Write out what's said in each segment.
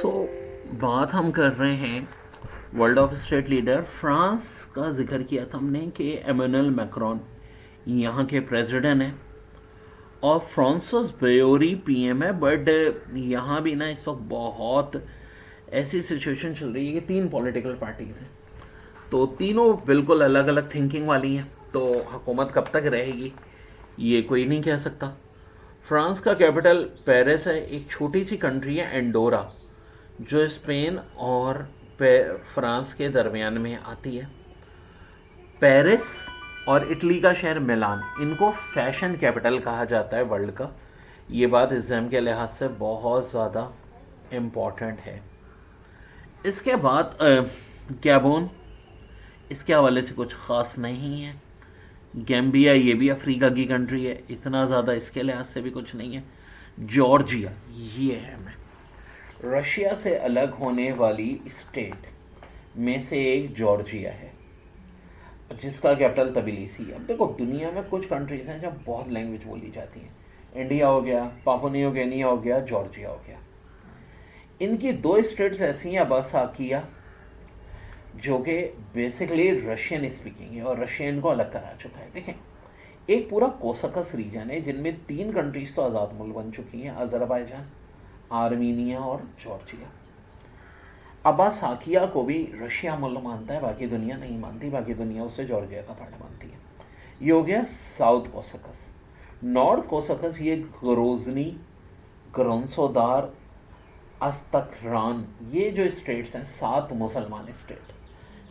सो बात हम कर रहे हैं world of state leader. France का जिक्र किया था हमने कि एमेनुअल मैक्रोन यहाँ के प्रेसिडेंट हैं और फ्रांसिस बेयोरी पीएम है। बट यहाँ भी ना इस वक्त बहुत ऐसी सिचुएशन चल रही है कि तीन पॉलिटिकल पार्टीज हैं, तो तीनों बिल्कुल अलग अलग थिंकिंग वाली हैं। तो हुकूमत कब तक रहेगी ये कोई नहीं कह सकता। फ्रांस का कैपिटल पेरिस है। एक छोटी सी कंट्री है एंडोरा, जो स्पेन और फ्रांस के दरमियान में आती है। पेरिस और इटली का शहर मिलान, इनको फैशन कैपिटल कहा जाता है वर्ल्ड का। ये बात इस्लाम के लिहाज से बहुत ज़्यादा इम्पॉर्टेंट है। इसके बाद गैबोन, इसके हवाले से कुछ ख़ास नहीं है। गैम्बिया, ये भी अफ्रीका की कंट्री है, इतना ज़्यादा इसके लिहाज से भी कुछ नहीं है। जॉर्जिया, ये है मैं रशिया से अलग होने वाली स्टेट में से एक जॉर्जिया है, जिसका कैपिटल तबिलिसी है। अब देखो, दुनिया में कुछ कंट्रीज हैं जहाँ बहुत लैंग्वेज बोली जाती है। इंडिया हो गया, पापुआ न्यू गिनी हो गया, जॉर्जिया हो गया। इनकी दो स्टेट्स ऐसी हैं, अब्बासाकिया, जो कि बेसिकली रशियन स्पीकिंग है और रशियन को अलग करा चुका है। देखें, एक पूरा कोसकस रीजन है जिनमें तीन कंट्रीज तो आज़ाद मुल्क बन चुकी हैं, अजरबैजान, आर्मीनिया और जॉर्जिया। अब्बासाकिया को भी रशिया मुल्क मानता है, बाकी दुनिया नहीं मानती। बाकी दुनिया उसे जॉर्जिया का पार्ट मानती है। ये हो गया साउथ कोसकस। नॉर्थ कोसकस, ये ग्रोजनी, ग्रोंसोदार, अस्तकरान, ये जो स्टेट्स हैं, 7 मुसलमान स्टेट,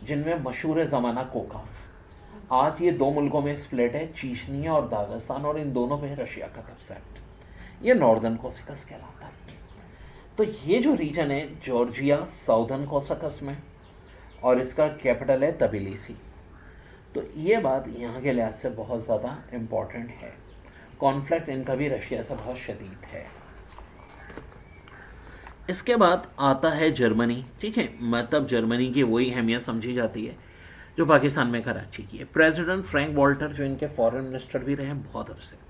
जिनमें मशहूर ज़माना कोकाफ। आज ये दो मुल्कों में स्प्लिट है, चीचनिया और दागिस्तान, और इन दोनों पे रशिया का कब्जा है। ये नॉर्दर्न कोसकस कहलाता है। तो ये जो रीजन है जॉर्जिया, साउदर्न कोसकस में, और इसका कैपिटल है तबिलिसी। तो ये बात यहाँ के लिहाज से बहुत ज़्यादा इम्पॉर्टेंट है। कॉन्फ्लिक्ट इनका भी रशिया से बहुत शदीद है। इसके बाद आता है जर्मनी। ठीक है, मतलब जर्मनी की वही अहमियत समझी जाती है जो पाकिस्तान में कराची की है। प्रेसिडेंट फ्रैंक वॉल्टर, जो इनके फॉरेन मिनिस्टर भी रहे हैं बहुत अरसे,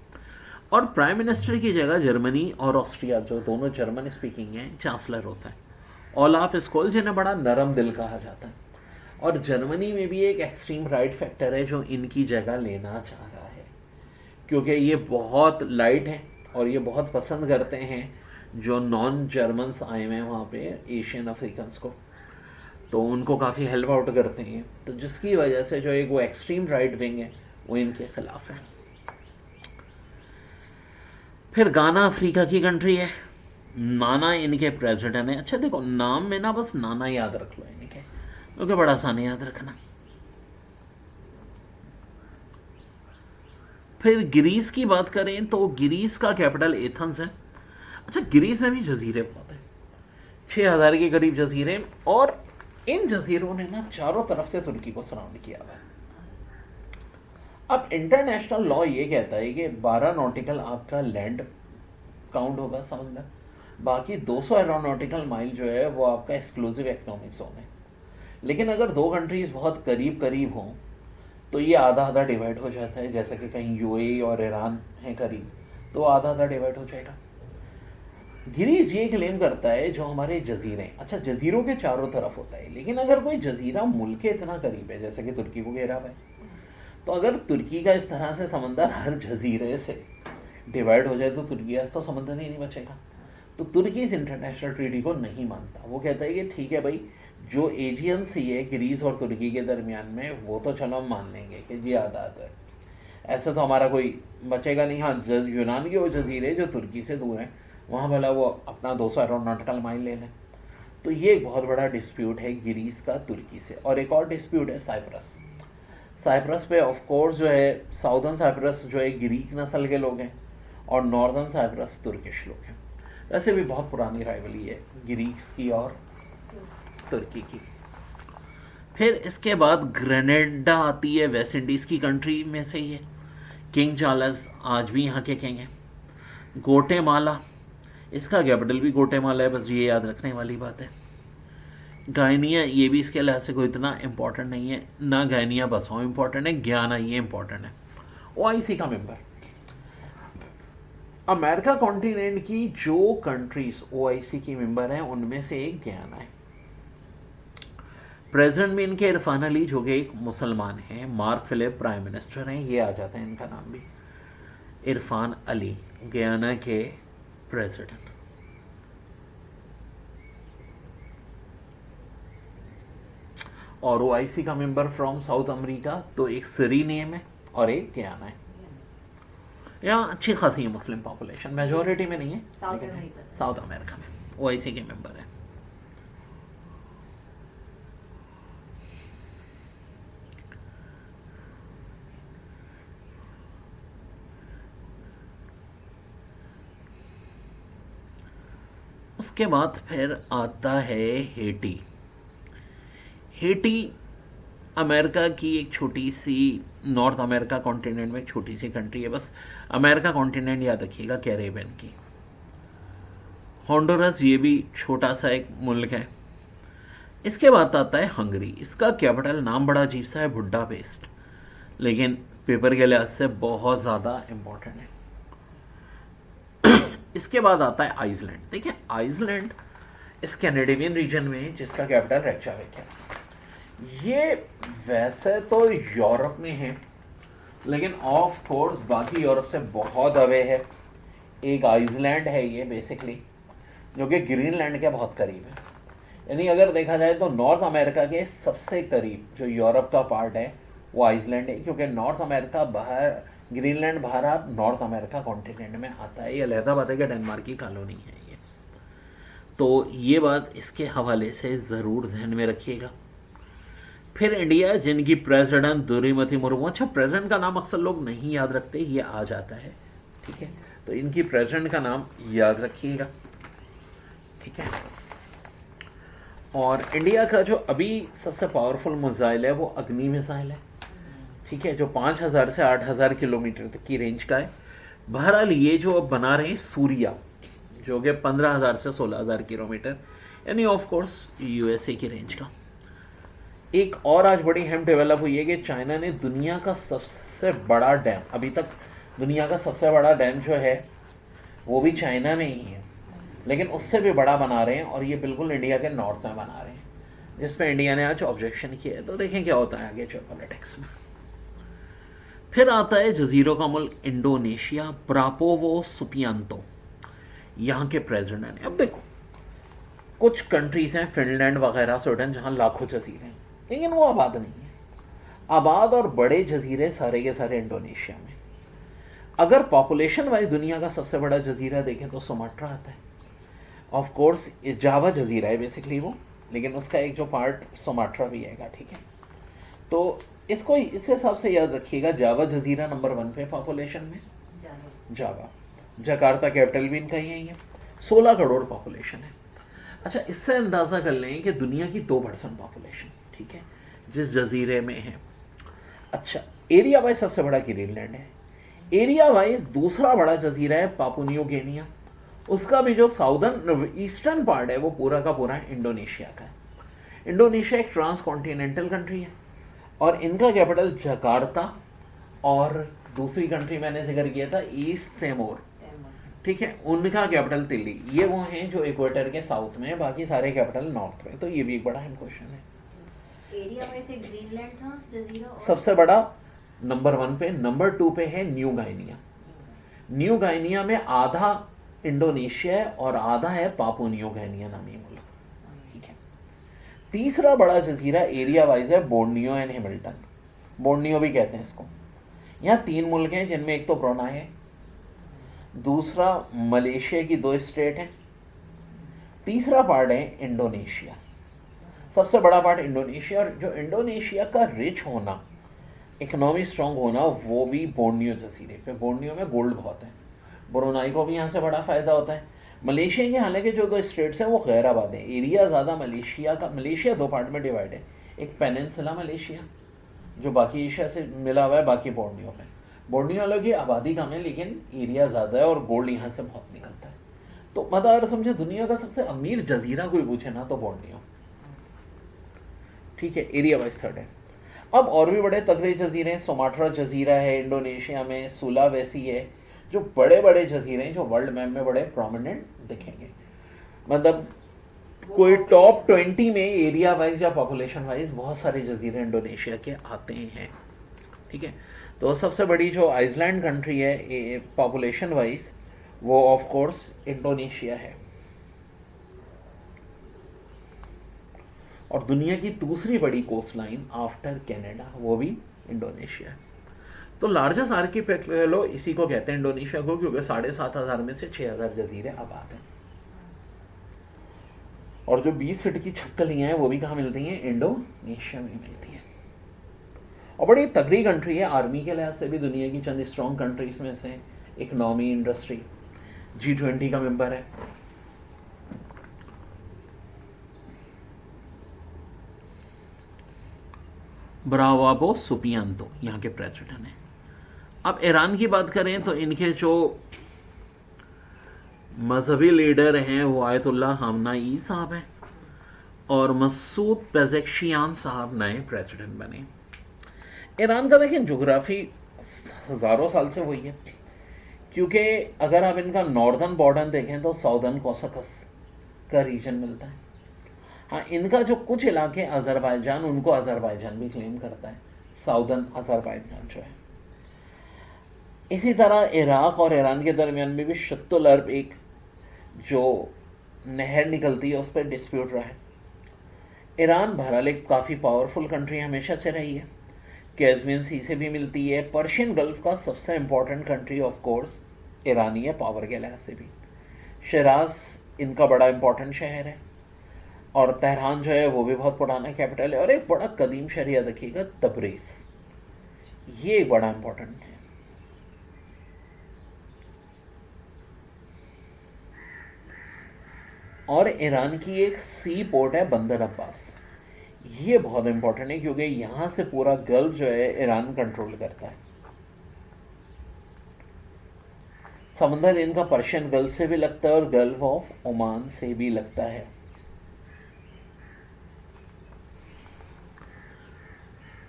और प्राइम मिनिस्टर की जगह जर्मनी और ऑस्ट्रिया, जो दोनों जर्मन स्पीकिंग हैं, चांसलर होता है ओलाफ स्कोल, जिन्हें बड़ा नरम दिल कहा जाता है। और जर्मनी में भी एक एक्सट्रीम राइट फैक्टर है जो इनकी जगह लेना चाह रहा है, क्योंकि ये बहुत लाइट है और ये बहुत पसंद करते हैं जो नॉन जर्मन्स आए हुए हैं वहाँ पे, एशियन अफ्रीकन्स को, तो उनको काफ़ी हेल्प आउट करते हैं। तो जिसकी वजह से जो एक वो एक्सट्रीम राइट विंग है वो इनके खिलाफ है। फिर गाना अफ्रीका की कंट्री है। नाना इनके प्रेसिडेंट है। अच्छा देखो, नाम में ना बस नाना याद रख लो इनके, क्योंकि बड़ा आसान है याद रखना। फिर ग्रीस की बात करें तो ग्रीस का कैपिटल एथेंस है। अच्छा, ग्रीस में भी जजीरे बहुत हैं, 6000 के करीब जजीरे, और इन जजीरों ने ना चारों तरफ से तुर्की को सराउंड किया हुआ है। अब इंटरनेशनल लॉ ये कहता है कि 12 नॉटिकल आपका लैंड काउंट होगा, समझना, बाकी 200 एरोनॉटिकल माइल जो है वो आपका एक्सक्लूसिव इकोनॉमिक जोन है। लेकिन अगर दो कंट्रीज बहुत करीब करीब हों तो ये आधा आधा डिवाइड हो जाता है। जैसे कि कहीं यूएई और ईरान है करीब, तो आधा आधा डिवाइड हो जाएगा। ग्रीस ये क्लेम करता है जो हमारे जजीरे, अच्छा जजीरों के चारों तरफ होता है, लेकिन अगर कोई जजीरा मुल्क के इतना करीब है, जैसे कि तुर्की को घेरा हुआ है, तो अगर तुर्की का इस तरह से समंदर हर जजीरे से डिवाइड हो जाए तो तुर्की का तो समंदर ही नहीं बचेगा। तो तुर्की इस इंटरनेशनल ट्रीटी को नहीं मानता। वो कहता है कि ठीक है भाई, जो एजियन सी है ग्रीस और तुर्की के दरमियान में, वो तो चलो हम मान लेंगे कि जी आज़ाद है, ऐसे तो हमारा कोई बचेगा नहीं। हाँ, यूनान के वो जजीरे जो तुर्की से दूर हैं, वहाँ भला वो अपना 200 एरोनॉटिकल माइल ले लें। तो ये एक बहुत बड़ा डिस्प्यूट है ग्रीस का तुर्की से। और एक और डिस्प्यूट है साइप्रस। साइप्रस पे ऑफ कोर्स जो है, साउदर्न साइप्रस जो है ग्रीक नस्ल के लोग हैं, और नॉर्दर्न साइप्रस तुर्किश लोग हैं। वैसे भी बहुत पुरानी राइवली है ग्रीक्स की और तुर्की की। फिर इसके बाद ग्रेनेडा आती है, वेस्ट इंडीज़ की कंट्री में से ही है। किंग चार्ल्स आज भी यहाँ के किंग हैं। गोटेमाला, इसका कैपिटल भी गोटेमाला है, बस ये याद रखने वाली बात है। गायनिया, ये भी इसके लिहाज से कोई इतना इम्पोर्टेंट नहीं है ना। गायनिया बसाओ इम्पोर्टेंट है, ज्ञाना ये इम्पोर्टेंट है। OIC का मेंबर। अमेरिका कॉन्टिनेंट की जो कंट्रीज ओआईसी की मेंबर हैं उनमें से एक गयाना है। प्रेसिडेंट में इनके इरफान अली जो कि एक मुसलमान हैं, मार्क फिलिप प्राइम मिनिस्टर हैं, ये आ जाता है इनका नाम भी, इरफान अली गयाना के प्रेसिडेंट। और ओआईसी का मेंबर फ्रॉम साउथ अमेरिका तो एक सरीनेम है और एक गयाना है। यहाँ अच्छी खासी है मुस्लिम पॉपुलेशन, मेजोरिटी में नहीं है, साउथ अमेरिका में ओआईसी के मेंबर है। उसके बाद फिर आता है हेटी। हेटी अमेरिका की एक छोटी सी, नॉर्थ अमेरिका कॉन्टिनेंट में एक छोटी सी कंट्री है, बस अमेरिका कॉन्टिनेंट याद रखिएगा, कैरेबियन की। होंडुरस ये भी छोटा सा एक मुल्क है। इसके बाद आता है हंगरी। इसका कैपिटल नाम बड़ा अजीब सा है, बुडापेस्ट, लेकिन पेपर के लिहाज से बहुत ज़्यादा इम्पोर्टेंट है। इसके बाद आता है आइसलैंड। देखिए आइसलैंड इस कैनेडियन रीजन में, जिसका कैपिटल रेकजाविक है। ये वैसे तो यूरोप में है, लेकिन ऑफ कोर्स बाकी यूरोप से बहुत अवे है। एक आइसलैंड है ये बेसिकली, जो कि ग्रीनलैंड के बहुत करीब है। यानी अगर देखा जाए तो नॉर्थ अमेरिका के सबसे करीब जो यूरोप का पार्ट है वो आइसलैंड है, क्योंकि नॉर्थ अमेरिका बाहर, ग्रीनलैंड बाहर नॉर्थ अमेरिका कॉन्टिनेंट में आता है। ये अलहदा बात है कि डेनमार्क की कॉलोनी है ये। तो ये बात इसके हवाले से ज़रूर जहन में रखिएगा। फिर इंडिया, जिनकी प्रेसिडेंट द्रौपदी मुर्मू। अच्छा, प्रेसिडेंट का नाम अक्सर लोग नहीं याद रखते, ये आ जाता है, ठीक है। तो इनकी प्रेसिडेंट का नाम याद रखिएगा, ठीक है। और इंडिया का जो अभी सबसे पावरफुल मिसाइल है वो अग्नि मिसाइल है, ठीक है, जो 5000 से 8000 किलोमीटर तक की रेंज का है। बहरहाल ये जो अब बना रहे हैं सूर्या, जो कि 15000 से 16000 किलोमीटर, यानी ऑफ कोर्स यूएसए की रेंज का। एक और आज बड़ी अहम डेवलप हुई है कि चाइना ने दुनिया का सबसे बड़ा डैम, अभी तक दुनिया का सबसे बड़ा डैम जो है वो भी चाइना में ही है, लेकिन उससे भी बड़ा बना रहे हैं, और ये बिल्कुल इंडिया के नॉर्थ में बना रहे हैं, जिसपे इंडिया ने आज ऑब्जेक्शन किया है। तो देखें क्या होता है आगे जो पॉलिटिक्स में। फिर आता है जजीरों का मुल्क इंडोनेशिया, प्रापोवो सुबियांतो यहाँ के प्रेसिडेंट हैं। अब देखो कुछ कंट्रीज हैं, फिनलैंड वगैरह, स्वीडन, जहाँ लाखों जजीरे हैं, लेकिन वो आबाद नहीं है। आबाद और बड़े जजीरे सारे के सारे इंडोनेशिया में। अगर पॉपुलेशन वाइज दुनिया का सबसे बड़ा जजीरा देखें तो सुमाट्रा आता है। ऑफ कोर्स जावा जजीरा है बेसिकली वो, लेकिन उसका एक जो पार्ट सुमाट्रा भी आएगा, ठीक है। तो इसको इस हिसाब से याद रखिएगा, जावा जजीरा नंबर 1 पे पॉपुलेशन में, जावा। जकार्ता कैपिटल भी इनका ही है। 16 करोड़ पॉपुलेशन है। अच्छा, इससे अंदाज़ा कर लें कि दुनिया की 2% पॉपुलेशन, ठीक है, जिस जजीरे में है। अच्छा, एरिया वाइज सबसे बड़ा ग्रीनलैंड है। एरिया वाइज दूसरा बड़ा जजीरा है पापुआ न्यू गिनी। उसका भी जो साउदर्न ईस्टर्न पार्ट है वो पूरा का पूरा इंडोनेशिया का है। इंडोनेशिया एक ट्रांस कॉन्टिनेंटल कंट्री है, और इनका कैपिटल जकार्ता, और दूसरी कंट्री मैंने जिक्र किया था ईस्ट तिमोर, ठीक है, उनका कैपिटल दिल्ली। ये वो हैं जो इक्वेटर के साउथ में है, बाकी सारे कैपिटल नॉर्थ में। तो ये भी एक बड़ा अहम क्वेश्चन है। एरिया में से ग्रीनलैंड था जजीरा सबसे बड़ा नंबर 1 पे। नंबर 2 पे है न्यू गाइनिया। न्यू गाइनिया में आधा इंडोनेशिया है और आधा है पापुआ न्यू गाइनिया नामी मुल्क, ठीक है। तीसरा बड़ा जजीरा एरिया वाइज है बोर्नियो एंड हैमिल्टन। बोर्नियो भी कहते हैं इसको। यहाँ 3 मुल्क हैं, जिनमें एक तो ब्रुनाई है, दूसरा मलेशिया की 2 स्टेट हैं, तीसरा पार्ट है इंडोनेशिया। सबसे बड़ा पार्ट इंडोनेशिया, और जो इंडोनेशिया का रिच होना, इकोनॉमी स्ट्रांग होना, वो भी बोर्नियो जजीरे पे। बोर्नियो में गोल्ड बहुत है, ब्रुनाई को भी यहाँ से बड़ा फ़ायदा होता है। मलेशिया के हालांकि जो 2 स्टेट्स हैं वो गैर आबाद हैं। एरिया ज़्यादा मलेशिया का, मलेशिया 2 पार्ट में डिवाइड है, एक पेनिनसुला मलेशिया जो बाकी एशिया से मिला हुआ है, बाकी बोर्नियो में। बोर्नियो वालों की आबादी कम है, लेकिन एरिया ज़्यादा है और गोल्ड यहाँ से बहुत निकलता है। तो मतलब अगर समझे दुनिया का सबसे अमीर जजीरा कोई पूछे ना तो बोर्नियो, ठीक है, एरिया वाइज 3rd है। अब और भी बड़े तगड़े जजीरे हैं। सुमाट्रा जजीरा है इंडोनेशिया में, सुलावेसी है जो बड़े बड़े जजीरे हैं जो वर्ल्ड मैप में बड़े प्रोमिनेंट दिखेंगे, मतलब कोई टॉप 20 में एरिया वाइज या पॉपुलेशन वाइज बहुत सारे जजीरे इंडोनेशिया के आते हैं, ठीक है। तो सबसे बड़ी जो आइसलैंड कंट्री है पॉपुलेशन वाइज वो ऑफ कोर्स इंडोनेशिया है, और दुनिया की दूसरी बड़ी कोस्ट लाइन आफ्टर कनाडा वो भी इंडोनेशिया है। तो लार्जेस्ट आर्किपेलागो इसी को कहते हैं इंडोनेशिया को, क्योंकि 7,500 में से 6,000 जजीरे आबाद हैं। और जो 20 फीट की छपकलियाँ हैं वो भी कहाँ मिलती हैं? इंडोनेशिया में मिलती हैं। और बड़ी तगड़ी कंट्री है, आर्मी के लिहाज से भी दुनिया की चंद स्ट्रॉन्ग कंट्रीज में से, इकनॉमी, इंडस्ट्री, G20 का मेंबर है। ब्रावो सुबियांतो यहाँ के प्रेसिडेंट हैं। अब ईरान की बात करें तो इनके जो मजहबी लीडर हैं वो आयतुल्लाह खामनाई साहब हैं, और मसूद पेज़ेश्कियान साहब नए प्रेसिडेंट बने। ईरान का देखिए जोग्राफी हज़ारों साल से वही है, क्योंकि अगर आप इनका नॉर्दर्न बॉर्डर देखें तो साउदर्न कोसकस का रीजन मिलता है। हाँ, इनका जो कुछ इलाके अज़रबैजान, उनको अज़रबैजान भी क्लेम करता है, साउदर्न अज़रबैजान जो है। इसी तरह इराक़ और ईरान के दरमियान में भी शत्तुल अरब एक जो नहर निकलती है उस पर डिस्प्यूट रहा है। ईरान बहरहाल एक काफ़ी पावरफुल कंट्री हमेशा से रही है, कैस्पियन सी से भी मिलती है। पर्शियन गल्फ का सबसे इम्पोर्टेंट कंट्री ऑफ कोर्स ईरानी है पावर के लिहाज से भी। शिराज इनका बड़ा इम्पोर्टेंट शहर है, और तेहरान जो है वो भी बहुत पुराना कैपिटल है। और एक बड़ा कदीम शहर याद रखिएगा, तबरीज़, ये एक बड़ा इम्पोर्टेंट है। और ईरान की एक सी पोर्ट है बंदर अब्बास, ये बहुत इंपॉर्टेंट है क्योंकि यहां से पूरा गल्फ जो है ईरान कंट्रोल करता है। समंदर इनका पर्शियन गल्फ से भी लगता है और गल्फ ऑफ ओमान से भी लगता है।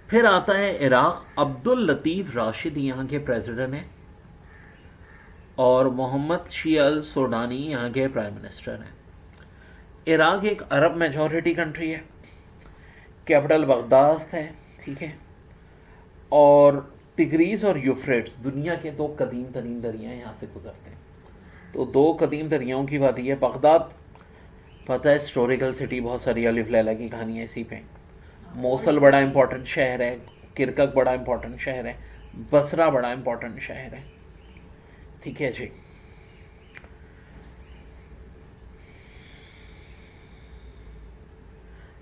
फिर आता है इराक, अब्दुल लतीफ़ राशिद यहाँ के प्रेसिडेंट हैं, और मोहम्मद शियल सोडानी यहाँ के प्राइम मिनिस्टर हैं। इराक एक अरब मेजॉरिटी कंट्री है, कैपिटल बगदाद है, ठीक है। और तिग्रीस और यूफ्रेट्स दुनिया के दो कदीम तरीन दरिया यहाँ से गुजरते हैं। तो दो कदीम दरियाओं की बात है। बगदाद पता है हिस्टोरिकल सिटी, बहुत सारी अलिफ लैला की कहानियाँ इसी पे। मोसल बड़ा इंपॉर्टेंट शहर है, किरकक बड़ा इंपॉर्टेंट शहर है, बसरा बड़ा इंपॉर्टेंट शहर है, ठीक है जी।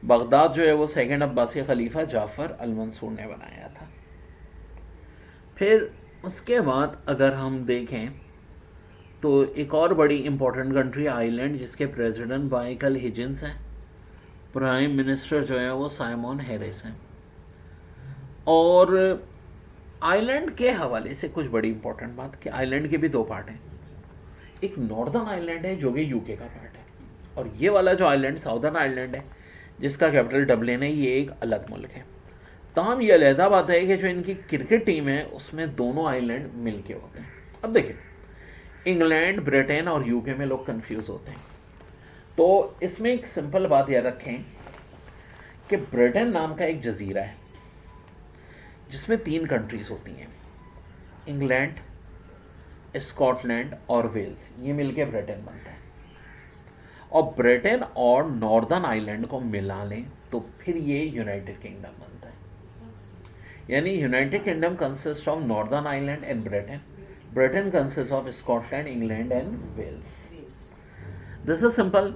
बगदाद जो है वो सेकंड अब्बासी खलीफा जाफ़र अल मंसूर ने बनाया था। फिर उसके बाद अगर हम देखें तो एक और बड़ी इंपॉर्टेंट कंट्री आइलैंड, जिसके प्रेसिडेंट माइकल हिजिन्स हैं, प्राइम मिनिस्टर जो है वो साइमन हैरिस हैं। और आइलैंड के हवाले से कुछ बड़ी इंपॉर्टेंट बात कि आइलैंड के भी दो पार्ट हैं। एक नॉर्दर्न आइलैंड है जो कि यूके का पार्ट है, और ये वाला जो आइलैंड साउदर्न आइलैंड है जिसका कैपिटल डबलिन है, ये एक अलग मुल्क है। तमाम ये अलहदा बात है कि जो इनकी क्रिकेट टीम है उसमें दोनों आइलैंड मिलके होते हैं। अब देखिए, इंग्लैंड, ब्रिटेन और यूके में लोग कंफ्यूज होते हैं, तो इसमें एक सिंपल बात याद रखें कि ब्रिटेन नाम का एक जजीरा है जिसमें 3 कंट्रीज होती हैं, इंग्लैंड, स्कॉटलैंड और वेल्स, ये मिलके ब्रिटेन बनता है। और ब्रिटेन और नॉर्दर्न आइलैंड को मिला लें तो फिर ये यूनाइटेड किंगडम बनता है। यानी United Kingdom consist of northern island and Britain, Britain consist of Scotland, England and Wales. This is simple.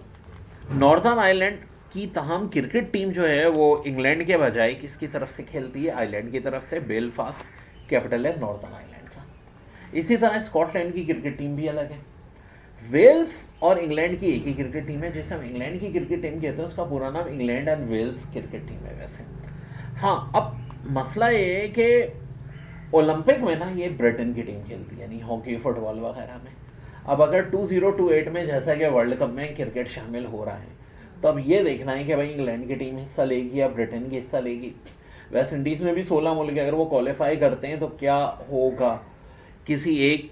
Northern island की तमाम क्रिकेट टीम जो है वो इंग्लैंड के बजाय किसकी तरफ से खेलती है? आइलैंड की तरफ से। बेलफास्ट कैपिटल है नॉर्दर्न आइलैंड का। इसी तरह स्कॉटलैंड की क्रिकेट टीम भी अलग है। वेल्स और इंग्लैंड की एक ही क्रिकेट टीम है, जिसे हम इंग्लैंड की क्रिकेट टीम कहते हैं, उसका पूरा नाम England and Wales cricket team है वैसे। हाँ, अब मसला ये है कि ओलंपिक में ना ये ब्रिटेन की टीम खेलती है, यानी हॉकी, फुटबॉल वगैरह में। अब अगर 2028 में जैसा कि वर्ल्ड कप में क्रिकेट शामिल हो रहा है, तो अब ये देखना है कि भाई इंग्लैंड की टीम हिस्सा लेगी या ब्रिटेन की हिस्सा लेगी। वेस्ट इंडीज़ में भी 16 मुल्क, अगर वो क्वालिफाई करते हैं तो क्या होगा, किसी एक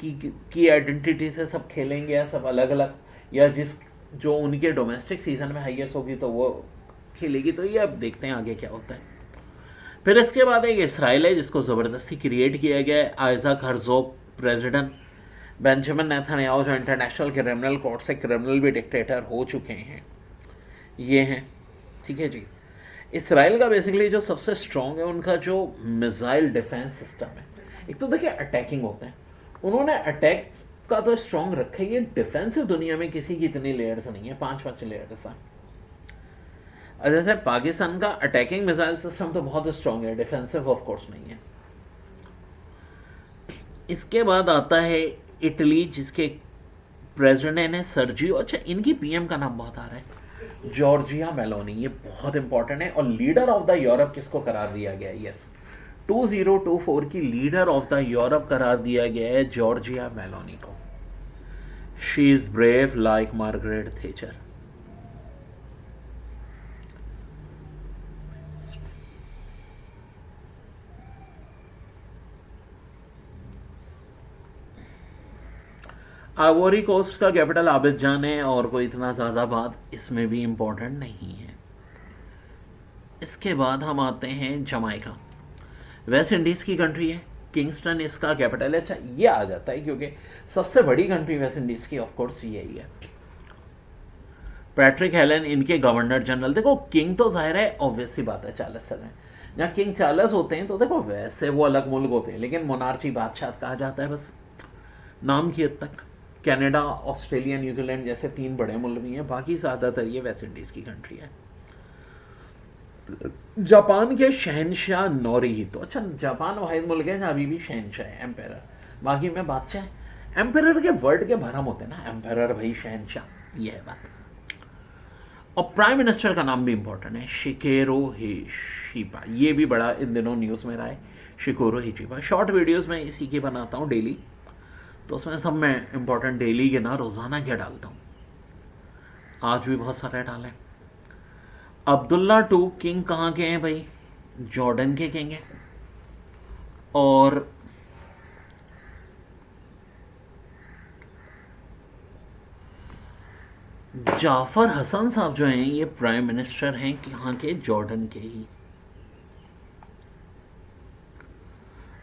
की आइडेंटिटी से सब खेलेंगे या सब अलग अलग, या जो उनके डोमेस्टिक सीजन में हाईएस्ट होगी तो वो खेलेगी, तो ये अब देखते हैं आगे क्या होता है। फिर इसके बाद एक इसराइल है जिसको ज़बरदस्ती क्रिएट किया गया है, Isaac Herzog president, Benjamin Netanyahu जो इंटरनेशनल क्रिमिनल कोर्ट से क्रिमिनल भी डिक्टेटर हो चुके हैं, ये हैं, ठीक है जी। इसराइल का बेसिकली जो सबसे स्ट्रॉन्ग है उनका जो मिसाइल डिफेंस सिस्टम है। एक तो देखिए अटैकिंग होते हैं, उन्होंने अटैक का तो स्ट्रॉन्ग रखा ही है, डिफेंसिव दुनिया में किसी की इतनी लेयर्स नहीं है, 5-5 लेयर्स हैं। जैसे पाकिस्तान का अटैकिंग मिसाइल सिस्टम तो बहुत स्ट्रॉन्ग है, डिफेंसिव ऑफ कोर्स नहीं है। इसके बाद आता है इटली जिसके प्रेसिडेंट है सर्जियो, अच्छा इनकी पीएम का नाम बहुत आ रहा है, जॉर्जिया मेलोनी, ये बहुत इंपॉर्टेंट है। और लीडर ऑफ द यूरोप किसको करार दिया गया है? यस, 2024 की लीडर ऑफ द यूरोप करार दिया गया है जॉर्जिया मेलोनी को। She is brave like Margaret Thatcher. Ivory Coast का कैपिटल अबिजान है और कोई इतना ज़्यादा बात इसमें भी इम्पोर्टेंट नहीं है। इसके बाद हम आते हैं जमाइका, वेस्ट इंडीज़ की कंट्री है, किंगस्टन इसका कैपिटल है। अच्छा ये आ जाता है क्योंकि सबसे बड़ी कंट्री वेस्ट इंडीज़ की ऑफ कोर्स यही है। पैट्रिक हेलन इनके गवर्नर जनरल। देखो किंग तो जाहिर है ऑब्वियस सी बात है चार्ल्स चल रहे हैं, जहाँ किंग चार्ल्स होते हैं तो देखो वैसे वो अलग मुल्क होते हैं, लेकिन मोनार्ची बादशाह कहा जाता है बस नाम की हद तक। कनाडा, ऑस्ट्रेलिया, न्यूजीलैंड जैसे 3 बड़े मुल्क भी हैं, बाकी ज़्यादातर ये वेस्ट इंडीज़ की कंट्री है। जापान के शहनशाह नोरीहितो, अच्छा जापान वाहिद मुल्क है जहाँ अभी भी शहनशाह है, एम्पेरर, बाकी में बादशाह है। एम्पेरर के वर्ड के भरम होते हैं ना, एम्पेरर भाई शहनशाह, ये है बात। और प्राइम मिनिस्टर का नाम भी इंपॉर्टेंट है, शिकेरो हिशिबा, ये भी बड़ा इन दिनों न्यूज़ में रहा है, शिकोरो हिशिबा। शॉर्ट वीडियोज़ में इसी की बनाता हूँ डेली, तो उसमें सब मैं इंपॉर्टेंट डेली के ना रोज़ाना क्या डालता हूँ, आज भी बहुत सारे डालें। अब्दुल्ला II किंग कहाँ के हैं भाई? जॉर्डन के किंग हैं। और जाफर हसन साहब जो हैं ये प्राइम मिनिस्टर हैं कहाँ के? जॉर्डन के ही।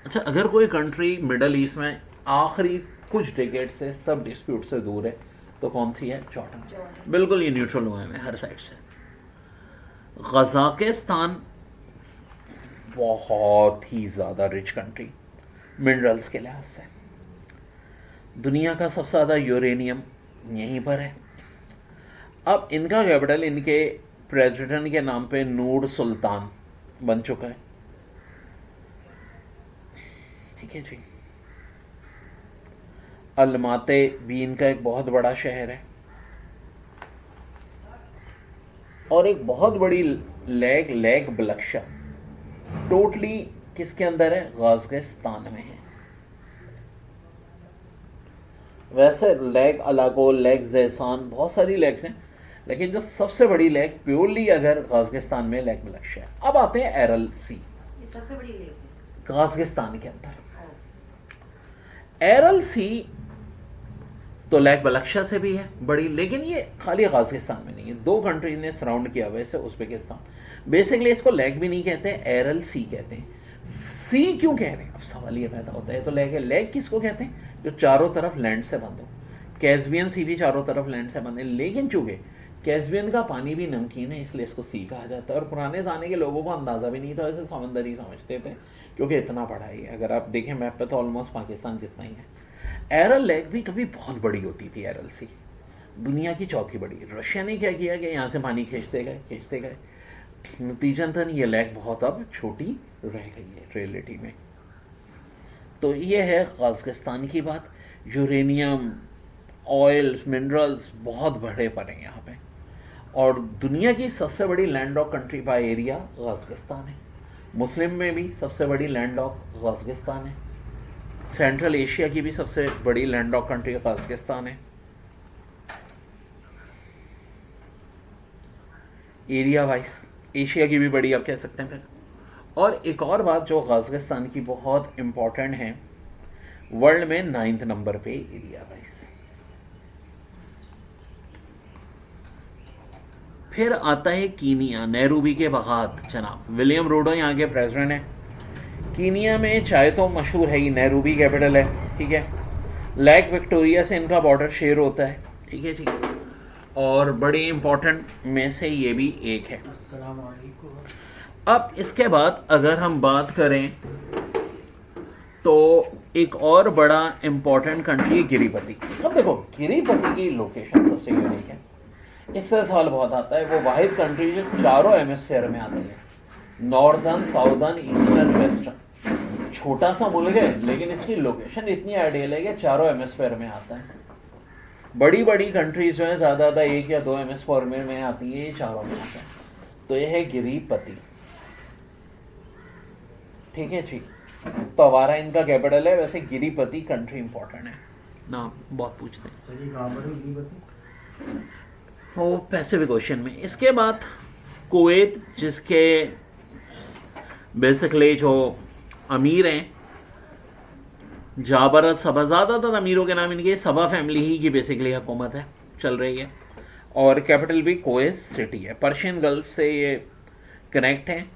अच्छा अगर कोई कंट्री मिडल ईस्ट में आखिरी कुछ डिकेड से सब डिस्प्यूट से दूर है तो कौन सी है? जॉर्डन। बिल्कुल ये न्यूट्रल हुए हैं हर साइड से। कजाकिस्तान बहुत ही ज़्यादा रिच कंट्री मिनरल्स के लिहाज से, दुनिया का सबसे ज़्यादा यूरेनियम यहीं पर है। अब इनका कैपिटल इनके प्रेसिडेंट के नाम पे नूर सुल्तान बन चुका है, ठीक है जी। अलमाते भी इनका एक बहुत बड़ा शहर है, और एक बहुत बड़ी लेक बलक्शा टोटली किसके अंदर है? गाज़िस्तान में है। वैसे लेक अलाको, लेक ज़ैसान, बहुत सारी लेक्स हैं, लेकिन जो सबसे बड़ी लेक प्योरली अगर गाज़िस्तान में लेक बलक्शा है। अब आते हैं एरल सी, ये सबसे बड़ी लेक है गाज़िस्तान के अंदर। एरल सी तो लेक बलक्शा से भी है बड़ी, लेकिन ये खाली गाज़िस्तान में नहीं है, 2 कंट्री ने सराउंड किया हुआ है, उज़्बेकिस्तान। बेसिकली इसको लेक भी नहीं कहते, एरल सी कहते हैं। सी क्यों कह रहे हैं? अब सवाल ये पैदा होता है, तो लेक है, लेक किसको कहते हैं? जो चारों तरफ लैंड से बंद हो। कैस्पियन सी भी चारों तरफ लैंड से बंद है, लेकिन चूंकि कैस्पियन का पानी भी नमकीन है इसलिए इसको सी कहा जाता है। और पुराने ज़माने के लोगों को अंदाज़ा भी नहीं था, ऐसे समंदर ही समझते थे, क्योंकि इतना बड़ा ही है। अगर आप देखें मैप पे तो ऑलमोस्ट पाकिस्तान जितना ही है। एरल लेक भी कभी बहुत बड़ी होती थी, एरल सी दुनिया की 4थी बड़ी। रशिया ने क्या किया कि यहाँ से पानी खींचते गए, नतीजतन ये लेक बहुत अब छोटी रह गई है रियलिटी में। तो ये है गाज़िस्तान की बात। यूरेनियम, ऑयल, मिनरल्स बहुत बड़े पड़े हैं यहाँ पे, और दुनिया की सबसे बड़ी land of country by area Kazakhstan है। मुस्लिम में भी सबसे बड़ी लैंड ऑफ गाज़िस्तान है। सेंट्रल एशिया की भी सबसे बड़ी लैंड ऑफ कंट्री गाज़िस्तान है। एरिया वाइज एशिया की भी बड़ी आप कह सकते हैं फिर। और एक और बात जो गाज़िस्तान की बहुत इम्पोर्टेंट है, वर्ल्ड में 9th नंबर पे एरिया वाइज। फिर आता है कीनिया, नैरोबी के बाद जनाब विलियम रूटो यहाँ के प्रेसिडेंट हैं। कीनिया में चाय तो मशहूर है ही, नैरोबी कैपिटल है, ठीक है। लेक विक्टोरिया से इनका बॉर्डर शेयर होता है, ठीक है जी। और बड़ी इंपॉर्टेंट में से ये भी एक है। अस्सलाम वालेकुम। अब इसके बाद अगर हम बात करें तो एक और बड़ा इंपॉर्टेंट कंट्री है गिरिपति। अब देखो गिरिपति की लोकेशन सबसे यूनिक है, इस पर सवाल बहुत आता है। वो वाहिद कंट्री जो चारों हेमिस्फीयर में आती है, नॉर्दर्न, साउदर्न, ईस्टर्न, वेस्टर्न। छोटा सा मुल्क है लेकिन इसकी लोकेशन इतनी आइडियल है कि चारों हेमिस्फीयर में आता है। बड़ी बड़ी कंट्रीज जो है ज़्यादा 1 या 2 हेमिस्फीयर में आती है, ये चारों में आता है। तो ये है गिरिपति, ठीक है जी। तवारा इनका कैपिटल है। वैसे गिरिपति कंट्री इंपॉर्टेंट है ना, बहुत पूछते हैं। चलिए कहाँ पर है गिरिपति? वो पैसिफिक ओशन में। इसके बाद कुवैत, जिसके बेसिकली जो अमीर हैं जाबरत सबा, ज़्यादातर अमीरों के नाम इनके सबा फैमिली ही की बेसिकली हुकूमत है, चल रही है। और कैपिटल भी कुवैत सिटी है। पर्शियन गल्फ से ये कनेक्ट है।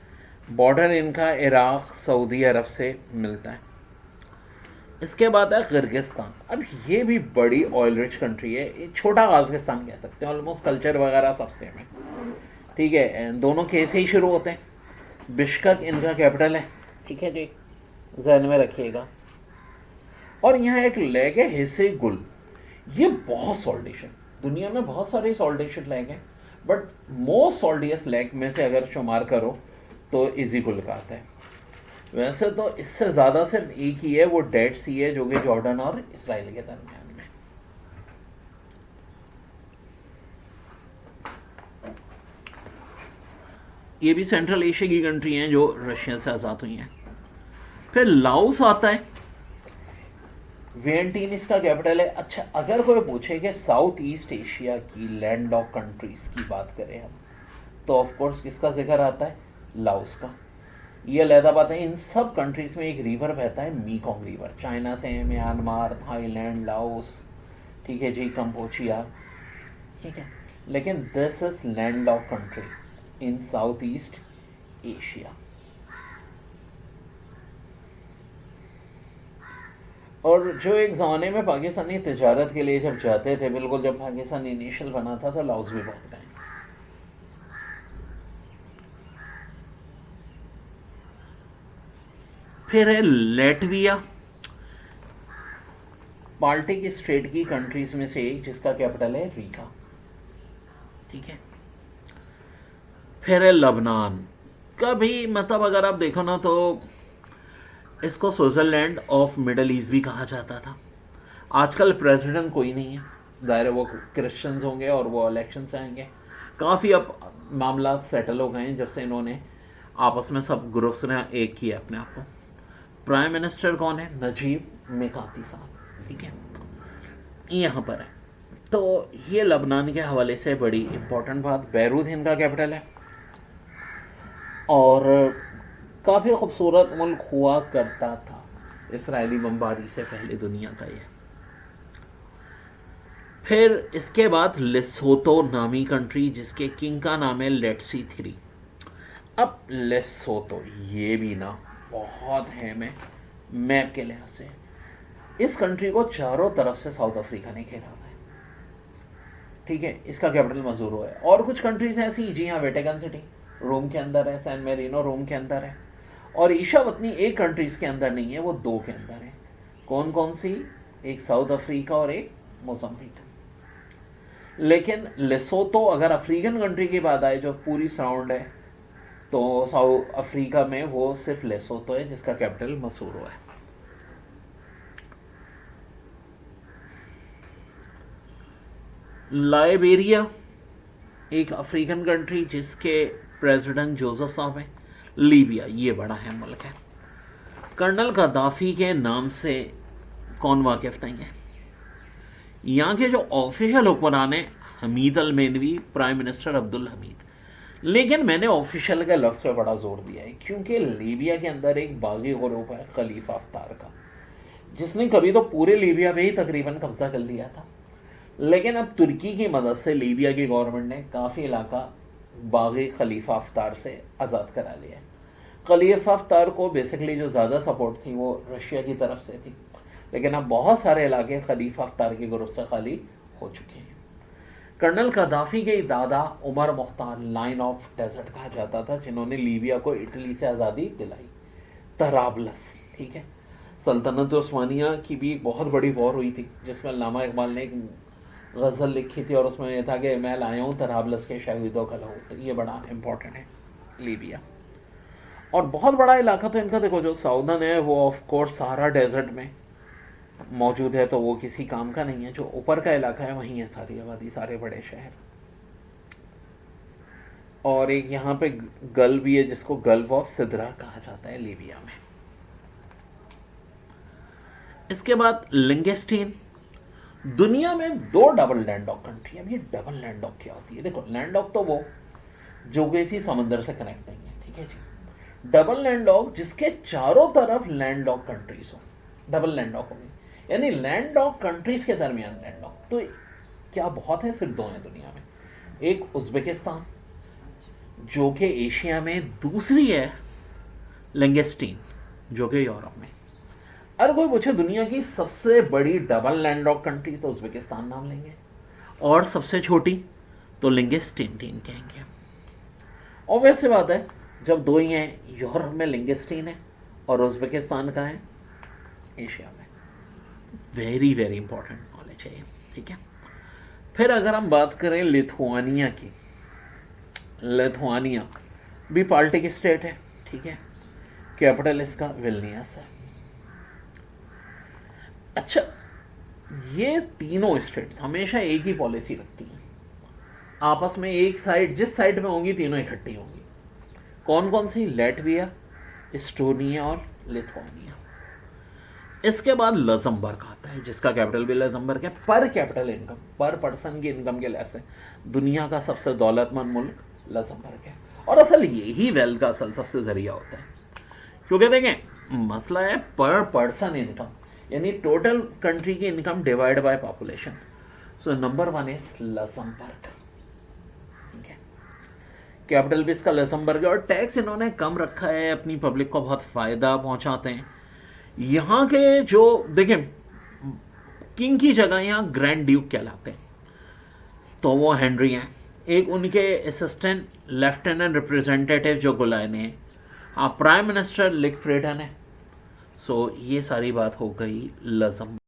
बॉर्डर इनका इराक़, सऊदी अरब से मिलता है। इसके बाद है किर्गिस्तान। अब ये भी बड़ी ऑयल रिच कंट्री है, ये छोटा काज़ाकिस्तान कह सकते हैं, ऑलमोस्ट कल्चर वगैरह सब सेम है, ठीक है। दोनों के से ही शुरू होते हैं। बिश्कक इनका कैपिटल है, ठीक है जी, जहन में रखिएगा। और यहाँ एक लेक है हिस्से गुल, ये बहुत सॉल्ट डिश है। दुनिया में बहुत सारे सॉल्ट डिश लेक हैं, बट मोस्ट सॉल्टियस्ट लेक में से अगर शुमार करो तो इजी गुल का आता है। वैसे तो इससे ज़्यादा सिर्फ एक ही है, वो डेड सी है, जो कि जॉर्डन और इसराइल के दरमियान में। ये भी सेंट्रल एशिया की कंट्री हैं जो रशिया से आज़ाद हुई हैं। फिर लाओस आता है, वियंटीन इसका कैपिटल है। अच्छा, अगर कोई पूछे कि साउथ ईस्ट एशिया की लैंडलॉक कंट्रीज की बात करें हम, तो ऑफ कोर्स किसका जिक्र आता है? लाओस का। ये अलहदा बात है, इन सब कंट्रीज में एक रिवर बहता है, मीकोंग रिवर। चाइना से म्यांमार, थाईलैंड, लाओस, ठीक है जी, कंबोडिया, ठीक है। लेकिन this is landlock country in South East Asia. और जो एक ज़माने में पाकिस्तानी तिजारत के लिए जब जाते थे, बिल्कुल जब पाकिस्तान इनिशियल बना था, तो लाओस भी बहुत गए। फिर है लेटविया, बाल्टिक स्टेट की कंट्रीज में से एक, जिसका कैपिटल है रीगा, ठीक है। फिर है लबनान का भी, मतलब अगर आप देखो ना तो इसको स्विट्जरलैंड ऑफ मिडल ईस्ट भी कहा जाता था। आजकल प्रेसिडेंट कोई नहीं है, ज़ाहिर है वो क्रिश्चियंस होंगे और वो इलेक्शन से आएंगे। काफ़ी अब मामला सेटल हो गए हैं जब से इन्होंने आपस में सब ग्रुप्स ने एक किया अपने आप को। प्राइम मिनिस्टर कौन है? नजीब मिकाती साहब, ठीक है, यहाँ पर है। तो ये लबनान के हवाले से बड़ी इंपॉर्टेंट बात। बैरूत इनका कैपिटल है और काफ़ी खूबसूरत मुल्क हुआ करता था इसराइली बमबारी से पहले दुनिया का ये। फिर इसके बाद लेसोतो नामी कंट्री, जिसके किंग का नाम है लेट्सी III। अब लेसोतो ये भी ना बहुत है में मैप के लिहाज से। इस कंट्री को चारों तरफ से साउथ अफ्रीका ने घेरा हुआ है, ठीक है। इसका कैपिटल मजूरो है। और कुछ कंट्रीज ऐसी, जी हाँ, वेटिकन सिटी रोम के अंदर है, सैन मेरिनो रोम के अंदर है। और ईशावतनी एक कंट्रीज के अंदर नहीं है, वो 2 के अंदर है। कौन कौन सी? एक साउथ अफ्रीका और एक मोजाम्बिक। लेकिन लेसोतो, अगर अफ्रीकन कंट्री की बात आए जो पूरी सराउंड है, तो साउथ अफ्रीका में वो सिर्फ लेसोतो है, जिसका कैपिटल मसूरो है। लाइबेरिया एक अफ्रीकन कंट्री, जिसके प्रेसिडेंट जोसेफ साहब हैं। लीबिया ये बड़ा अहम मुल्क है। कर्नल गद्दाफी के नाम से कौन वाकिफ नहीं है? यहाँ के जो ऑफिशियल हुक्मरान हैं हमीद अल मेनवी, प्राइम मिनिस्टर अब्दुल हमीद। लेकिन मैंने ऑफिशियल के लफ्ज़ पे बड़ा जोर दिया है, क्योंकि लीबिया के अंदर एक बागी ग्रुप है खलीफा हफ्तार का, जिसने कभी तो पूरे लीबिया पे ही तकरीबन कब्जा कर लिया था। लेकिन अब तुर्की की मदद से लीबिया की गवर्नमेंट ने काफ़ी इलाका बागी खलीफा हफ्तार से आज़ाद करा लिया है। खलीफा हफ्तार को बेसिकली जो ज़्यादा सपोर्ट थी वो रशिया की तरफ से थी, लेकिन अब बहुत सारे इलाके खलीफा हफ्तार के ग्रुप से खाली हो चुके हैं। कर्नल गद्दाफी के दादा Omar Mukhtar lion of desert कहा जाता था, जिन्होंने लीबिया को इटली से आज़ादी दिलाई। तराबलस, ठीक है। सल्तनत उस्मानिया की भी एक बहुत बड़ी वॉर हुई थी, जिसमें अल्लामा इकबाल ने एक गज़ल लिखी थी और उसमें यह था कि मैं लाया हूँ तराबलस के शहीदों का लहू। तो ये बड़ा इंपॉर्टेंट है लीबिया। और बहुत बड़ा इलाका तो इनका देखो, जो साउदर्न है वो ऑफ कोर्स सहारा डेजर्ट में मौजूद है, तो वो किसी काम का नहीं है। जो ऊपर का इलाका है वहीं है सारी आबादी, सारे बड़े शहर। और एक यहाँ पे गल भी है जिसको गल्फ ऑफ सिदरा कहा जाता है लीबिया में। इसके बाद लिंगेस्टीन। दुनिया में 2 डबल लैंडलॉक कंट्री है। अब ये डबल लैंडलॉक क्या होती है? देखो, लैंडलॉक तो वो जो किसी समंदर से कनेक्ट नहीं है, ठीक है जी। डबल लैंडलॉक जिसके चारों तरफ लैंडलॉक कंट्रीज हो, डबल लैंडलॉक होगी। यानी लैंडलॉक कंट्रीज के दरमियान लैंडलॉक तो क्या बहुत है, सिर्फ 2 हैं दुनिया में। एक उज्बेकिस्तान जो कि एशिया में, दूसरी है लिंगेस्टीन जो कि यूरोप में। अगर कोई पूछे दुनिया की सबसे बड़ी डबल लैंडलॉक कंट्री तो उज्बेकिस्तान नाम लेंगे, और सबसे छोटी तो लिंगेस्टीन कहेंगे। ऑब्वियस सी बात है, जब 2 ही हैं, यूरोप में लिंगेस्टीन है और उज्बेकिस्तान का है एशिया में। वेरी वेरी इंपॉर्टेंट नॉलेज है ये, ठीक है। फिर अगर हम बात करें लिथुआनिया की, लिथुआनिया भी बाल्टिक स्टेट है, ठीक है। कैपिटल इसका विल्नियस है। अच्छा, ये तीनों स्टेट्स हमेशा एक ही पॉलिसी रखती हैं, आपस में एक साइड, जिस साइड में होंगी तीनों इकट्ठी होंगी। कौन कौन सी? लैटविया, एस्टोनिया और लिथुआनिया। इसके बाद लग्जमबर्ग आता है, जिसका कैपिटल भी लग्जमबर्ग है। पर कैपिटल इनकम, पर पर्सन की इनकम के लिहाज से दुनिया का सबसे दौलतमंद मुल्क लग्जमबर्ग है। और असल यही वेल्थ का असल सबसे जरिया होता है, क्योंकि देखें मसला है पर पर्सन इनकम, यानी टोटल कंट्री की income divide by population. So number 1 is Luxembourg, ठीक है। कैपिटल भी इसका लग्जमबर्ग है और टैक्स इन्होंने कम रखा है, अपनी पब्लिक को बहुत फ़ायदा पहुंचाते हैं। यहाँ के जो देखें, किंग की जगह यहाँ ग्रैंड ड्यूक कहलाते हैं, तो वो हेनरी हैं। एक उनके असिस्टेंट लेफ्टिनेंट रिप्रेजेंटेटिव जो गुलाने हैं, हाँ, प्राइम मिनिस्टर लिग फ्रेडन है। सो ये सारी बात हो गई लग्जमबर्ग।